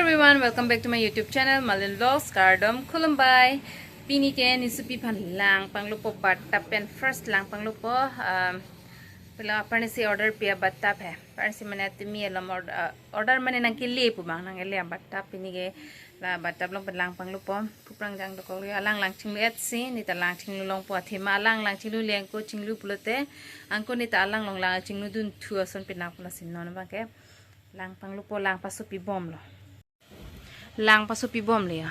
everyone, welcome back to my YouTube channel Malin Vlogs Kardom Khulumbai. Pini ke nisupi phan lang Panglu po bathtub pen first lang Panglu po pila apane se order pia bathtub hai parne se mane timi elam order mane nang kili pu bang nang ele bathtub pini ke la bathtub long pen lang Panglu po puprang jang do ko alang lang chinglu et si ni ta lang chinglu long po thima alang lang chinglu leng ko chinglu pulote angko ni ta alang long lang chinglu dun thu ason pin nak pula sin non ba ke lang Panglu po lang pasupi bom lo lang pasupi bom le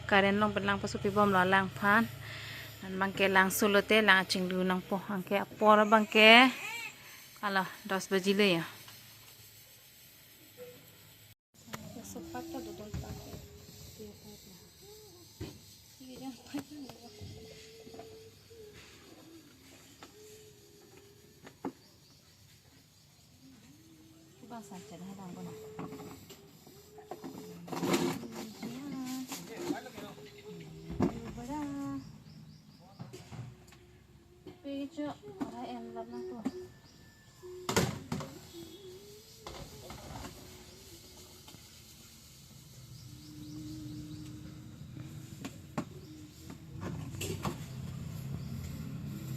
karen long lang pasupi bom lo lang phan nan bangke lang solote lang chinglu nang po angke apora bangke ala 10 baji le ya Pejo, ora enlap na to.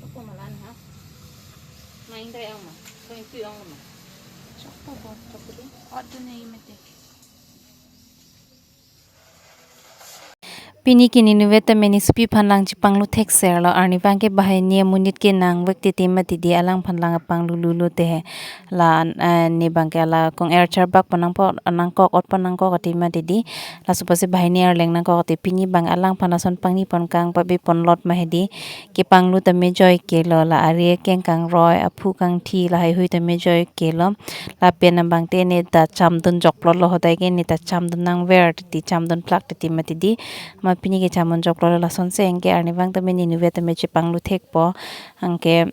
Ako malan ha. Main tayo mo. Kung ito ang mo. Sakto ba? Sakto din. Odo na imete. Pini kini nuweta meni supi phanlang chi Panglu thek ser lo arni bangke bahai nie munit ke nang wakti timati di alang phanlang Panglu lulu te la ni bangke la kong air charbak panang po anang kok ot panang kok timati di la supase bahai nie leng nang kok te pini bang alang phanason pangni pon kang pabi pon lot mahedi ke Panglu te me joy ke lo la ari keng kang roy aphu kang thi la hai hui te me joy ke lo la pen bang te ne ta chamdun jok plot lo hodai ke ni ta chamdun nang ver ti chamdun plak te timati di pini ke chamon joklo la sonse engke arni bang ta meni nuwe ta mechi Panglu thek po angke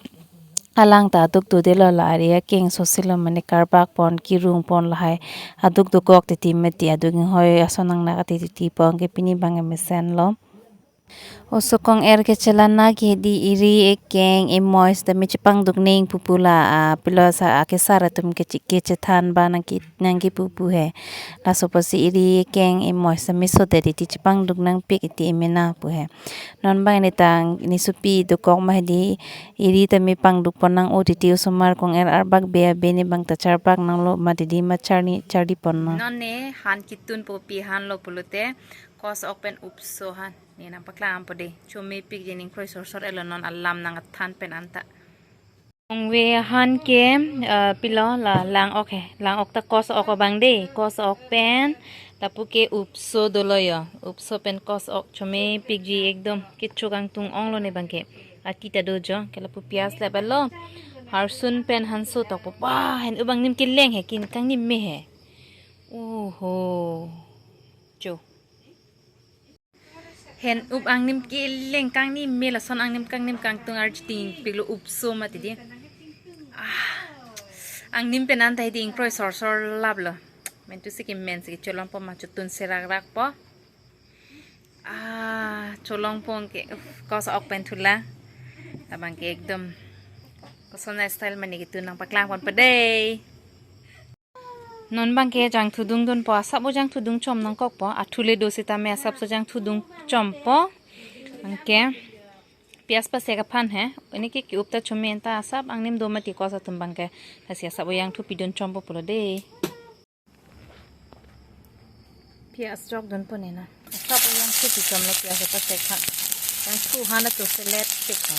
alang ta duk tu de lo la area king sosilo mane karbak pon ki room pon la hai aduk du kok te timeti aduk hoi asonang na ti ti po angke pini bang mesen lo osokong er ke chelana ki di iri ekeng emois da michipang dukning pupula pilo sa ake sara tum ke chethan ba nang ki pupu he la soposi iri ekeng emois da miso de ti chipang duknang pik ti emena pu he non bang ni tang ni supi dukok ma di iri ta mi pang duk ponang o ti usumar kong er arbak be ni bang ta charbak nang lo ma di ma charni chardi pon non ne han kitun popi han lo pulute kos open upso han ni nampak lang po de chumi pig jining kroi sor elonon alam nang athan pen anta we han ke pilo la LangOk he LangOk ta kos ok bang de kos ok pen tapu ke upso doloyo upso pen kos ok chumi pig ji ekdom kichu kang tung ong lo ne bangke akita dojo kela pu pias le balo harsun pen hanso to pa hen ubang nim kileng he kin kang nim me he oho jo hen up ang nim kileng kang nim mela son ang nim kang tung arjting piglo upso mati di ang nim penan tai ding kroi sor lablo men tu siki men siki cholong po ma chutun serak rak po cholong po ke kos ok pen thula tabang ke ekdom kosona style mani gitu nang paklang pon padai non bang ke jang thudung don po sabu jang thudung chom nang kok po athule do sita me sab so jang thudung chom po angke pias pa se ka phan he ani ke upta chomen ta sab angnim do mati ko sa tum bang ke hasia sabu yang thu pidon chom po pulo de pias jok don po ne na sabu yang thu pi chom lo pias pa se kha yang thu hana to select tik ha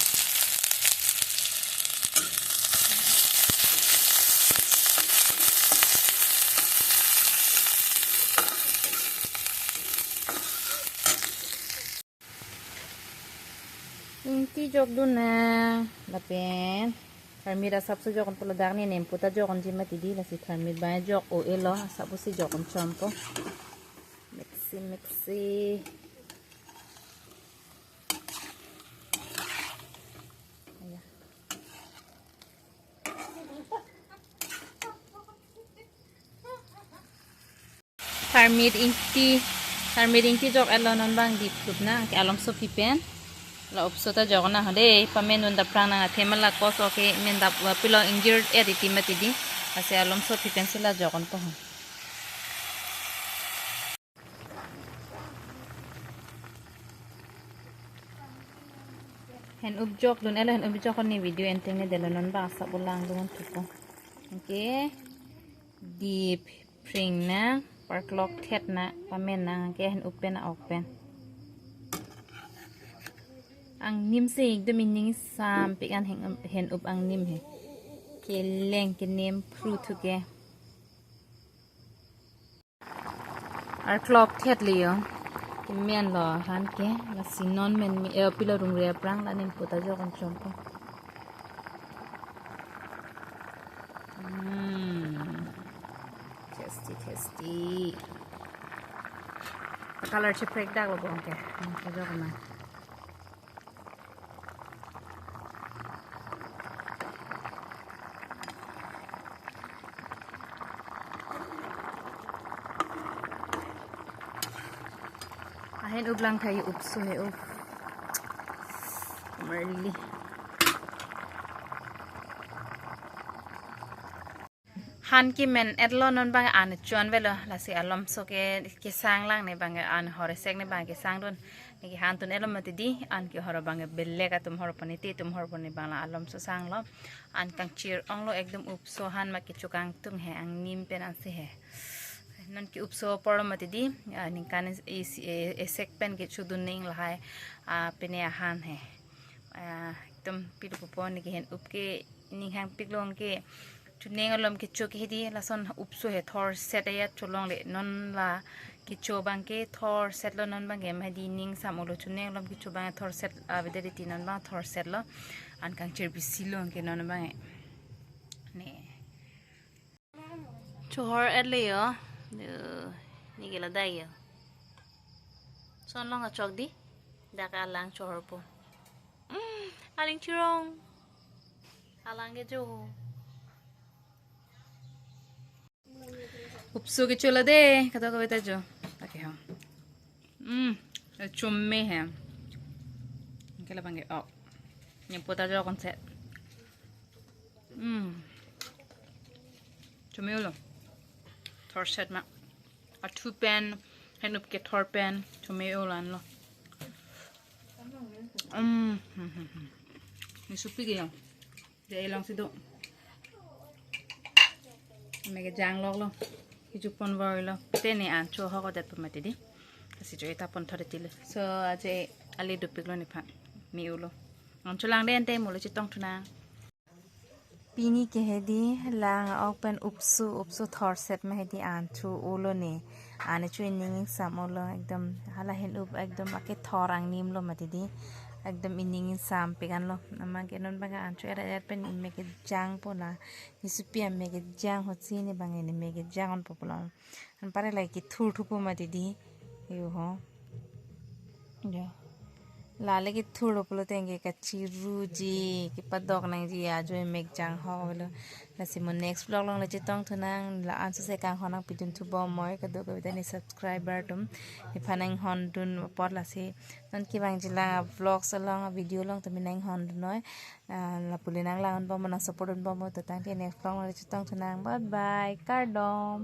inti jok dun na lapen thermid asap so jokon pula darni nem puta jokon jima tidi la si thermid ba jok o elo asap si jokon champo mixi thermid inti jok elo non bang dip kup na ke alom so pipen la upso ta jogna hade pamen unda prana themala kos oke menda pilo injured editi matidi ase alom so pipen sila jogon to hen upjok dun elo hen upjok kon ni video enteng ne delo non ba sa bulang dun tuko oke deep pring na parklok thet na pamen na ke hen upen na okpen ang nim se ekdom mining sam pe kan hen up ang nim he ke leng ke nem pru thuke ar clock thet liyo men lo han ke la sinon men mi pila rung re prang la nem puta jo kon chompo tasty the color che prek dak lo bon ke ko jo kon na ahen ublang tayo upso he up merli han ki men etlo non bang an chuan velo la si alom so ke sang lang ne bang an hore sek ne bang ke sang don ni han tun elom mati di an ki horo bang belle ka tum hor pani ti tum hor pani bang la alom so sang lo an kang chir ong lo ekdom upso han ma ki chukang tung he ang nim pen an se he non ki upso poro mati di ning kan esek pen ke chudun ning lahai pene han he ekdom pilu popon ni hen up ke ning hang piklong ke chuneng alom ki chok hidi lason upso he thor set ya cholong le non la ki chobang ke thor set lo non bang em hadi ning samolo chuneng alom ki chobang thor set avederi tinan ba thor set lo an kang chir bisilong ke non bang ne chor ele yo ni gela dai yo son long a chok di daka lang chor po aling chirong alang ge jo upso के चोला दे कतो को बेटा जो ओके हाँ चुम्मे हैं क्या लपेंगे ओ ये पोता जो कौन से चुम्मे उलो थोर सेट में और टू पेन है नुप के थोर पेन चुम्मे उलो आन लो ये सुपी गया दे लॉन्ग से दो मैं के जांग लॉग लो hijuk pon warilo tene an cho ha ko dat pamati di kasi jo eta pon thare tile so aje ali dupik lo ni pha mi ulo on chulang den te mulo chitong thuna pini ke hedi lang open upsu thor set ma hedi an thu ulo ne ane chu ning samolo ekdom hala hen up ekdom ake thor ang nim lo mati di ekdom ining sam pegan lo ama ke non baga an chu era pen me ke jang po na isupi me ke jang ho chi ni bang ni me ke jang on popula an pare lai ki thur thu po mati di yo ho ya lale ki thur popula tenge ka chiru ji ki padok nang ji a jo me jang ho lo la si mo next vlog long la chi tong thunang la an su se kang honang pidun thu bo moi ka do ko ni subscriber tum ni phanang hon dun pot la si non ki bang jila vlog sa long video long to minang hon noi la pulinang lang bon mo na support bon mo to tang next vlog la chi tong thunang bye bye kardom